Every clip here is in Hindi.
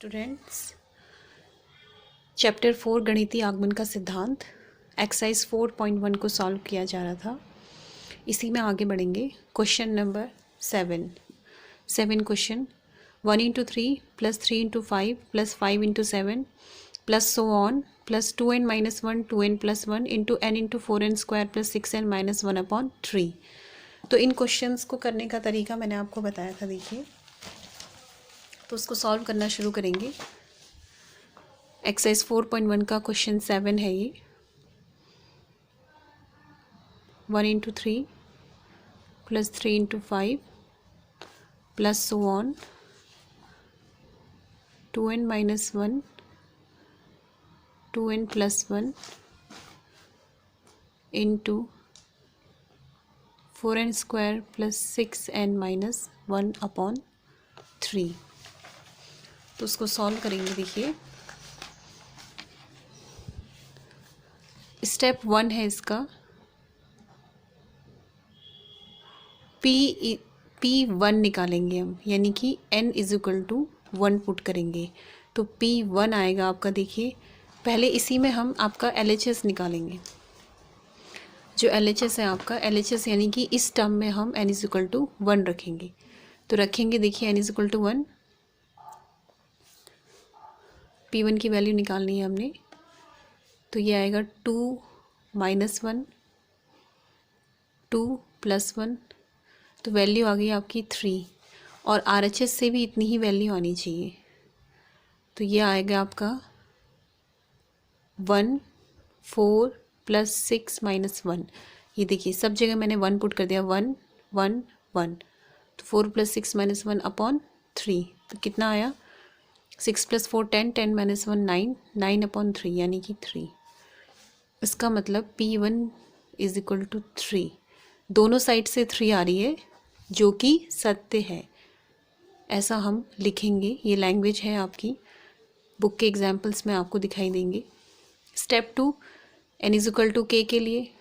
स्टूडेंट्स, चैप्टर 4 गणितीय आगमन का सिद्धांत एक्सरसाइज 4.1 को सॉल्व किया जा रहा था। इसी में आगे बढ़ेंगे। Question number 7 question 1 into 3 plus 3 into 5 plus 5 into 7 plus so on plus 2n-1 2n plus 1 into n into 4n square plus 6n-1/3। तो इन क्वेश्चंस को करने का तरीका मैंने आपको बताया था। देखिए, तो उसको सॉल्व करना शुरू करेंगे। एक्सरसाइज 4.1 का क्वेश्चन 7 है ये। 1 into 3 plus 3 into 5 plus so on 2n-1 2n plus 1 into 4n square plus 6n-1/3। तो उसको सॉल्व करेंगे। देखिए, स्टेप 1 है इसका। P1 निकालेंगे हम, यानी कि n = 1 पुट करेंगे तो P1 आएगा आपका। देखिए, पहले इसी में हम आपका LHS निकालेंगे। जो LHS है आपका, LHS यानी कि इस टर्म में हम n = 1 रखेंगे। तो रखेंगे, देखिए n = 1, P1 की वैल्यू निकालनी है हमने। तो ये आएगा 2 - 1 2 + 1, तो वैल्यू आ गई आपकी 3। और RHS से भी इतनी ही वैल्यू आनी चाहिए। तो ये आएगा आपका 1 4 + 6 - 1। ये देखिए, सब जगह मैंने 1 पुट कर दिया। 1 1 1, तो 4 + 6 - 1/3। तो कितना आया? 6 + 4 10 10 - 1 9 9/3, यानी कि 3। इसका मतलब P1 = 3। दोनों साइड से 3 आ रही है, जो कि सत्य है। ऐसा हम लिखेंगे। ये लैंग्वेज है आपकी। बुक के एग्जाम्पल्स में आपको दिखाई देंगे। स्टेप 2, n = k के लिए।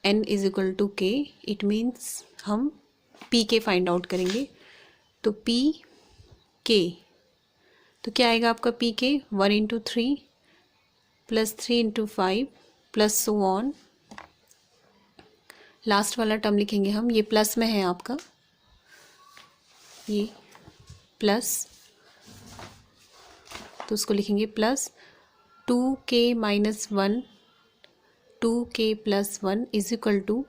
n = k, इट मीन्स हम p के फाइंड आउट करेंगे। तो p k, तो क्या आएगा आपका p k? 1 into 3 plus 3 into 5 plus so on. Last वाला टर्म लिखेंगे हम, ये प्लस में है आपका, ये प्लस, तो उसको लिखेंगे plus 2k - 1 2k + 1 =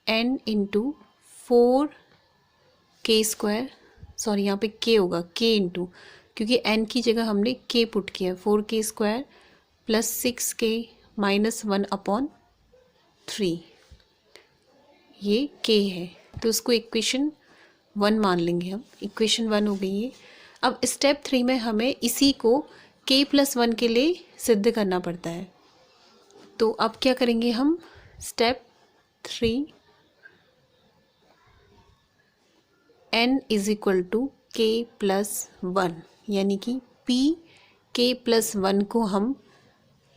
n into 4k square. Sorry, यहाँ पे k होगा, k इंटू, क्योंकि n की जगह हमने k पुट किया। 4k स्क्वायर प्लस 6k - 1/3, ये k है। तो उसको इक्वेशन 1 मान लेंगे हम। इक्वेशन 1 हो गई ये। अब स्टेप 3 में हमें इसी को k + 1 के लिए सिद्ध करना पड़ता है। तो अब क्या करेंगे हम? स्टेप 3, n = k + 1, यानी कि p k + 1 को हम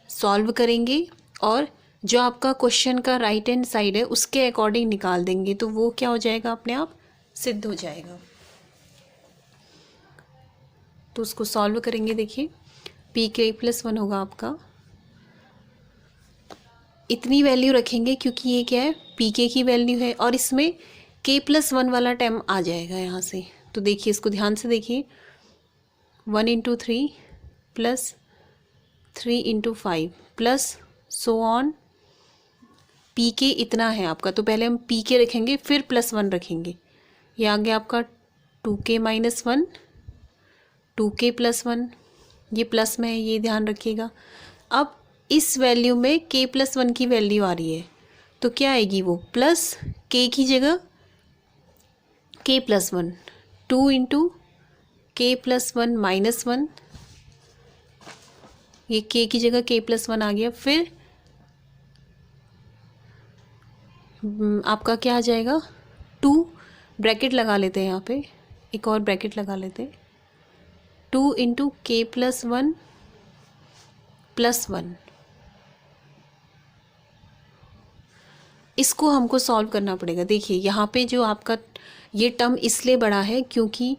सॉल्व करेंगे और जो आपका क्वेश्चन का राइट हैंड साइड है उसके अकॉर्डिंग निकाल देंगे। तो वो क्या हो जाएगा? अपने आप सिद्ध हो जाएगा। तो उसको सॉल्व करेंगे। देखिए, p k + 1 होगा आपका। इतनी वैल्यू रखेंगे क्योंकि ये क्या है? p k की वैल्यू है और इसमें k + 1 वाला टर्म आ जाएगा यहाँ से। तो देखिए, इसको ध्यान से देखिए। 1 into 3 plus 3 into 5 plus so on. P के इतना है आपका, तो पहले हम पी के रखेंगे, फिर +1 रखेंगे। ये आ गया आपका 2k - 1 2k + 1, ये प्लस में है, ये ध्यान रखिएगा। अब इस वैल्यू में k + 1 की वैल्यू आ रही है, तो क्या आएगी? वो प्लस k की जगह k + 1, 2 इंटू k + 1 - 1, ये k की जगह k + 1 आ गया। फिर आपका क्या आ जाएगा? 2 ब्रैकेट लगा लेते हैं यहाँ पे, एक और ब्रैकेट लगा लेते हैं। 2 इंटू k + 1 + 1, इसको हमको सॉल्व करना पड़ेगा। देखिए, यहाँ पे जो आपका ये टर्म इसलिए बड़ा है क्योंकि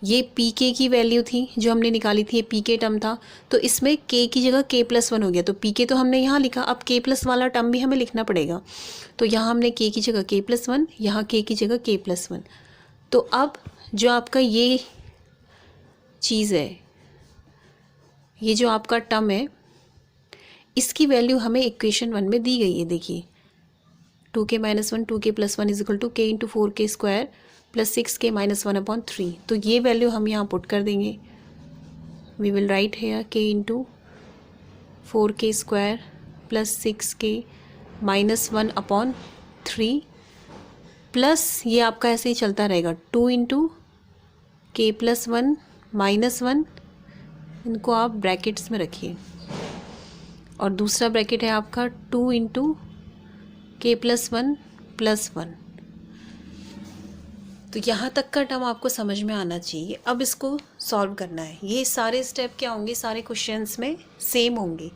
ये पी के की वैल्यू थी जो हमने निकाली थी, ये पी के टर्म था, तो इसमें के की जगह के प्लस वन हो गया, तो पी के तो हमने यहाँ लिखा, अब के प्लस वाला टर्म भी हमें लिखना पड़ेगा। तो यहाँ हमने के की जगह के प्लस वन, यहाँ के की जगह के प्लस वन। तो अब जो आपका ये चीज़ है, ये जो आपका टर्म है, इसकी वैल्यू हमें इक्वेशन 1 में दी गई है। देखिए 2k - 1 2k + 1 = k × 4k² + 6k - 1/3। तो ये वैल्यू हम यहाँ पुट कर देंगे। We will write here k × 4k² + 6k - 1/3 plus ये आपका ऐसे ही चलता रहेगा 2 × k + 1 - 1, इनको आप ब्रैकेट्स में रखिए, और दूसरा ब्रैकेट है आपका 2 × k + 1 + 1। तो यहाँ तक का टर्म आपको समझ में आना चाहिए। अब इसको सॉल्व करना है। ये सारे स्टेप क्या होंगे, सारे क्वेश्चंस में सेम होंगे।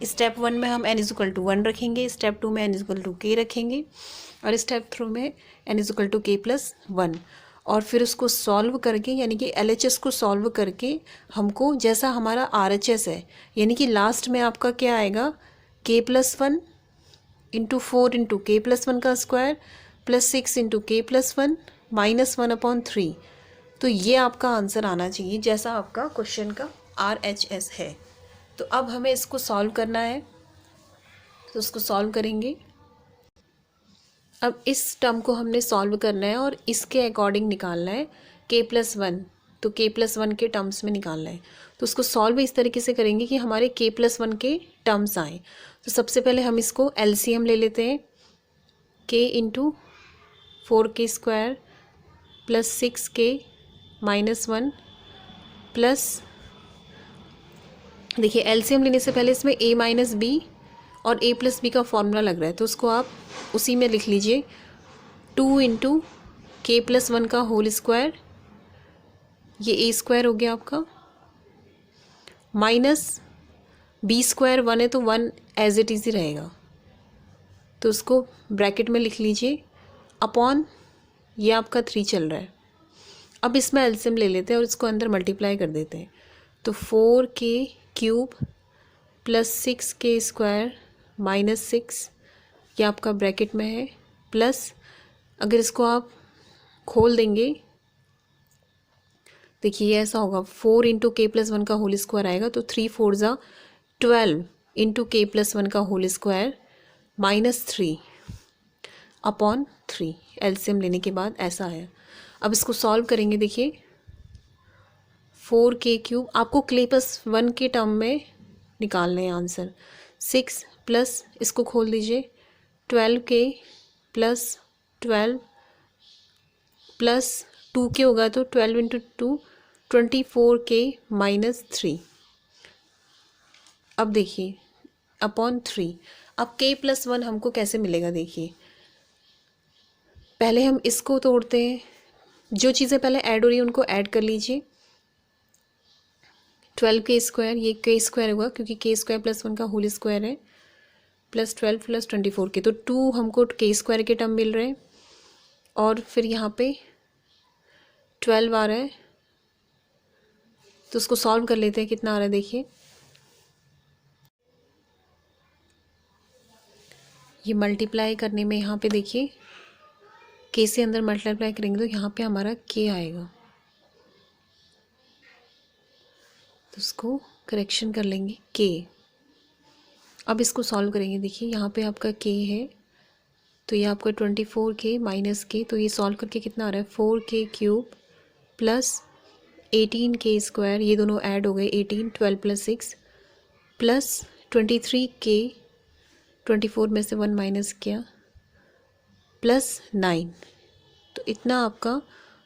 स्टेप 1 में हम n = 1 रखेंगे, स्टेप 2 में n = k रखेंगे, और स्टेप 3 में n = k + 1। और फिर उसको सॉल्व करके, यानी कि LHS को सॉल्व करके हमको जैसा हमारा RHS है, यानी कि लास्ट में आपका क्या आएगा, k + 1 × 4 × k + 1 का स्क्वायर + 6 × k + 1 - 1/3। तो ये आपका आंसर आना चाहिए जैसा आपका क्वेश्चन का RHS है। तो अब हमें इसको सॉल्व करना है, तो उसको सॉल्व करेंगे। अब इस टर्म को हमने सॉल्व करना है और इसके अकॉर्डिंग निकालना है k + 1, तो k + 1 के टर्म्स में निकालना है। तो उसको सॉल्व इस तरीके से करेंगे कि हमारे k + 1 के टर्म्स आए। तो सबसे पहले हम इसको LCM ले लेते हैं, k × 4k² + 6k - 1 प्लस, देखिए LCM लेने से पहले इसमें a - b और a + b का फॉर्मूला लग रहा है, तो उसको आप उसी में लिख लीजिए। 2 × k + 1 का होल स्क्वायर, ये a² हो गया आपका, माइनस b² 1 है तो 1 एज इट इज़ ही रहेगा, तो उसको ब्रैकेट में लिख लीजिए, अपॉन ये आपका 3 चल रहा है। अब इसमें एलसीएम ले लेते हैं और इसको अंदर मल्टीप्लाई कर देते हैं। तो 4k³ + 6k² - 6, ये आपका ब्रैकेट में है, प्लस अगर इसको आप खोल देंगे, देखिए ये ऐसा होगा, 4 × k + 1 का होल स्क्वायर आएगा, तो 3 4 = 12 × k + 1 का होल स्क्वायर -3 अपॉन 3। एलसीएम लेने के बाद ऐसा आया। अब इसको सॉल्व करेंगे। देखिए 4k³ आपको k + 1 के टर्म में निकालना है आंसर। 6 प्लस इसको खोल दीजिए, 12k + 12 प्लस 2k होगा, तो 12 × 2 24k - 3। अब देखिए अपॉन 3। अब k + 1 हमको कैसे मिलेगा, देखिए पहले हम इसको तोड़ते हैं, जो चीज़ें पहले ऐड हो रही है उनको ऐड कर लीजिए। 12k², ये k² होगा क्योंकि k² + 1 का होल स्क्वायर है, प्लस 12 + 24k, तो 2 हमको k² के टर्म मिल रहे हैं, और फिर यहाँ पे 12 आ रहा है, तो उसको सॉल्व कर लेते हैं। कितना आ रहा है देखिए, ये मल्टीप्लाई करने में यहाँ पे देखिए k से अंदर मल्टीप्लाई करेंगे तो यहाँ पे हमारा k आएगा, तो उसको करेक्शन कर लेंगे k। अब इसको सॉल्व करेंगे। देखिए यहाँ पे आपका k है, तो ये आपका 24k - k, तो ये सॉल्व करके कितना आ रहा है, 4k³ + 18k², ये दोनों ऐड हो गए 18, 12 + 6 प्लस 23k, 24 में से 1 माइनस किया, प्लस 9, तो इतना आपका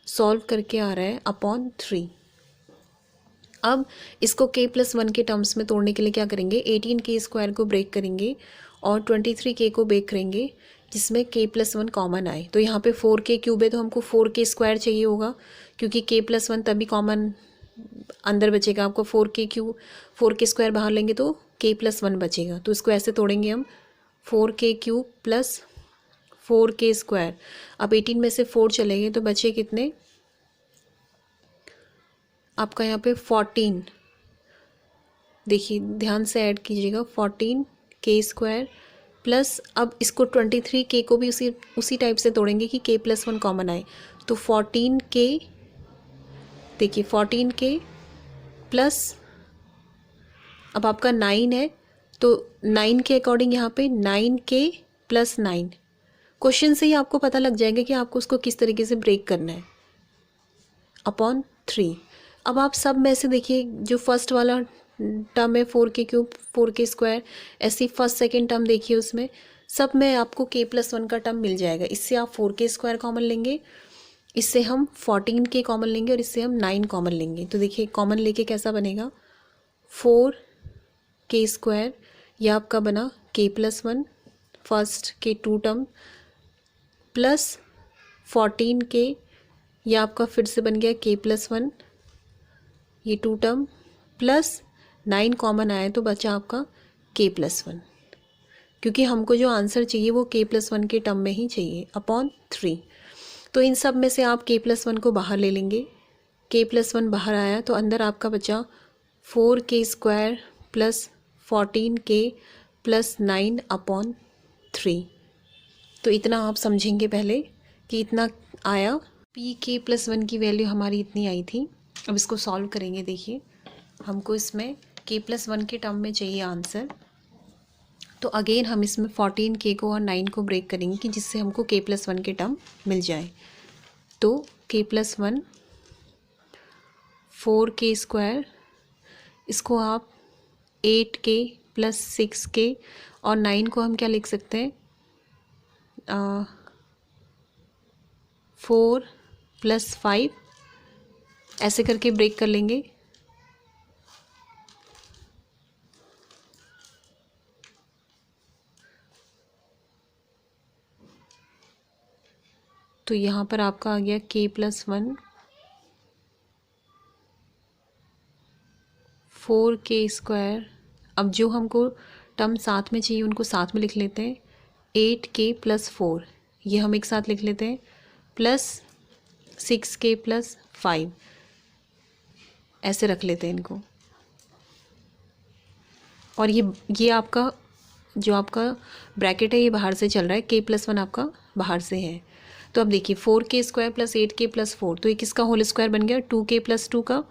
सॉल्व करके आ रहा है अपॉन 3। अब इसको k + 1 के टर्म्स में तोड़ने के लिए क्या करेंगे, 18k² को ब्रेक करेंगे और 23k को ब्रेक करेंगे, जिसमें k + 1 कॉमन आए। तो यहाँ पे 4k³ है तो हमको 4k² चाहिए होगा, क्योंकि k + 1 तभी कॉमन अंदर बचेगा। आपको 4k² बाहर लेंगे तो k + 1 बचेगा, तो इसको ऐसे तोड़ेंगे हम, 4k³ + 4k²। अब 18 में से 4 चलेंगे तो बचे कितने, आपका यहाँ पे 14, देखिए ध्यान से ऐड कीजिएगा, 14k² प्लस, अब इसको 23k को भी उसी टाइप से तोड़ेंगे कि k+1 कॉमन आए, तो 14k, देखिए 14k प्लस, अब आपका 9 है तो 9 के अकॉर्डिंग यहाँ पे 9k + 9, क्वेश्चन से ही आपको पता लग जाएगा कि आपको उसको किस तरीके से ब्रेक करना है, अपॉन 3। अब आप सब में से देखिए, जो फर्स्ट वाला टर्म है 4k³ 4k², ऐसी फर्स्ट सेकंड टर्म देखिए, उसमें सब में आपको k+1 का टर्म मिल जाएगा। इससे आप 4k² कॉमन लेंगे, इससे हम 14k कॉमन लेंगे और इससे हम 9 कॉमन लेंगे। तो देखिए कॉमन लेके कैसा बनेगा, 4k², यह आपका बना k+1 फर्स्ट के 2 टर्म, प्लस 14k, यह आपका फिर से बन गया k+1 ये 2 टर्म, प्लस 9 कॉमन आया तो बचा आपका k+1, क्योंकि हमको जो आंसर चाहिए वो k+1 के टर्म में ही चाहिए, अपॉन 3। तो इन सब में से आप k+1 को बाहर ले लेंगे, k+1 बाहर आया तो अंदर आपका बचा 4k² plus 14k plus 9 upon 3। तो इतना आप समझेंगे पहले कि इतना आया, pk+1 की वैल्यू हमारी इतनी आई थी। अब इसको सॉल्व करेंगे। देखिए हमको इसमें k+1 के टर्म में चाहिए आंसर, तो अगेन हम इसमें 14k को और 9 को ब्रेक करेंगे कि जिससे हमको k+1 के टर्म मिल जाए। तो k+1 4k², इसको आप 8k + 6k, और 9 को हम क्या लिख सकते हैं, 4 + 5, ऐसे करके ब्रेक कर लेंगे। तो यहाँ पर आपका आ गया k+1 4k²। अब जो हमको टर्म साथ में चाहिए उनको साथ में लिख लेते हैं, 8k + 4 ये हम एक साथ लिख लेते हैं, प्लस 6k + 5 ऐसे रख लेते हैं इनको। और ये आपका जो आपका ब्रैकेट है ये बाहर से चल रहा है, k+1 आपका बाहर से है। तो अब देखिए 4k² + 8k + 4, तो ये किसका होल स्क्वायर बन गया, 2k + 2 का।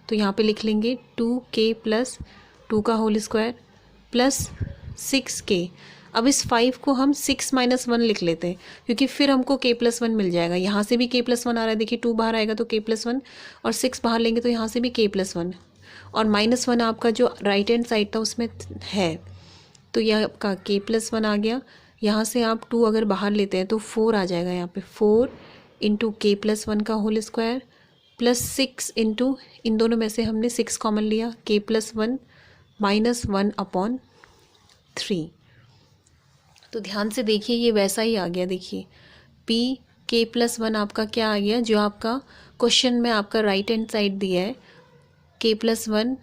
तो यहाँ पे लिख लेंगे 2k + 2 का होल स्क्वायर प्लस 6k। अब इस 5 को हम 6 - 1 लिख लेते हैं, क्योंकि फिर हमको k+1 मिल जाएगा। यहाँ से भी k+1 आ रहा है, देखिए 2 बाहर आएगा तो k+1, और 6 बाहर लेंगे तो यहाँ से भी k+1, और -1 आपका जो राइट हैंड साइड था उसमें है, तो यह आपका k+1 आ गया। यहाँ से आप 2 अगर बाहर लेते हैं तो 4 आ जाएगा, यहाँ पे 4 × k+1 का होल स्क्वायर प्लस 6 × इन दोनों में से हमने 6 कॉमन लिया, k+1 -1 अपॉन 3। तो ध्यान से देखिए ये वैसा ही आ गया। देखिए pk+1 आपका क्या आ गया, जो आपका क्वेश्चन में आपका राइट हैंड साइड दिया है, k+1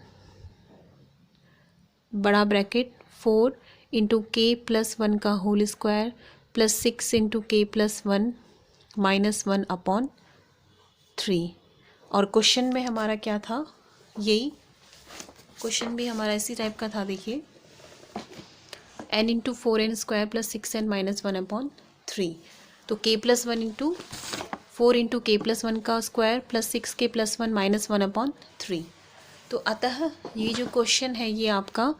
बड़ा ब्रैकेट 4 × k+1 का whole square plus 6 × k+1 -1 upon 3। और क्वेश्चन में हमारा क्या था, यही क्वेश्चन भी हमारा इसी टाइप का था। देखिए n × 4n² plus 6n -1 upon 3। तो k+1 × 4 × k+1 का स्क्वायर प्लस 6k + 1 -1 अपॉन 3। तो अतः ये जो क्वेश्चन है ये आपका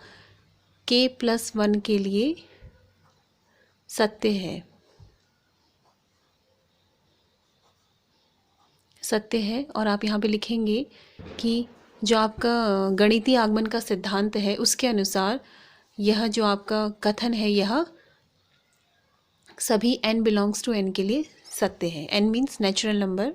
k+1 के लिए सत्य है। और आप यहाँ पे लिखेंगे कि जो आपका गणितीय आगमन का सिद्धांत है उसके अनुसार यह जो आपका कथन है यह सभी n बिलोंग्स टू n के लिए सत्य है। n मीन्स नेचुरल नंबर,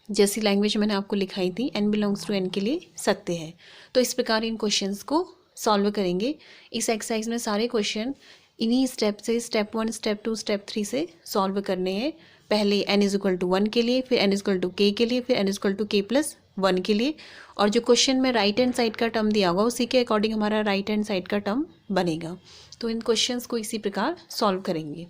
जैसी लैंग्वेज मैंने आपको लिखाई थी, n बिलोंग्स टू n के लिए सत्य है। तो इस प्रकार इन क्वेश्चंस को सॉल्व करेंगे। इस एक्सरसाइज में सारे क्वेश्चन इन्हीं स्टेप से, स्टेप 1, स्टेप 2, स्टेप 3 से सॉल्व करने हैं। पहले n = 1 के लिए, फिर n = k के लिए, फिर n = k+1 के लिए, और जो क्वेश्चन में राइट हैंड साइड का टर्म दिया होगा उसी के अकॉर्डिंग हमारा राइट हैंड साइड का टर्म बनेगा। तो इन क्वेश्चंस को इसी प्रकार सॉल्व करेंगे।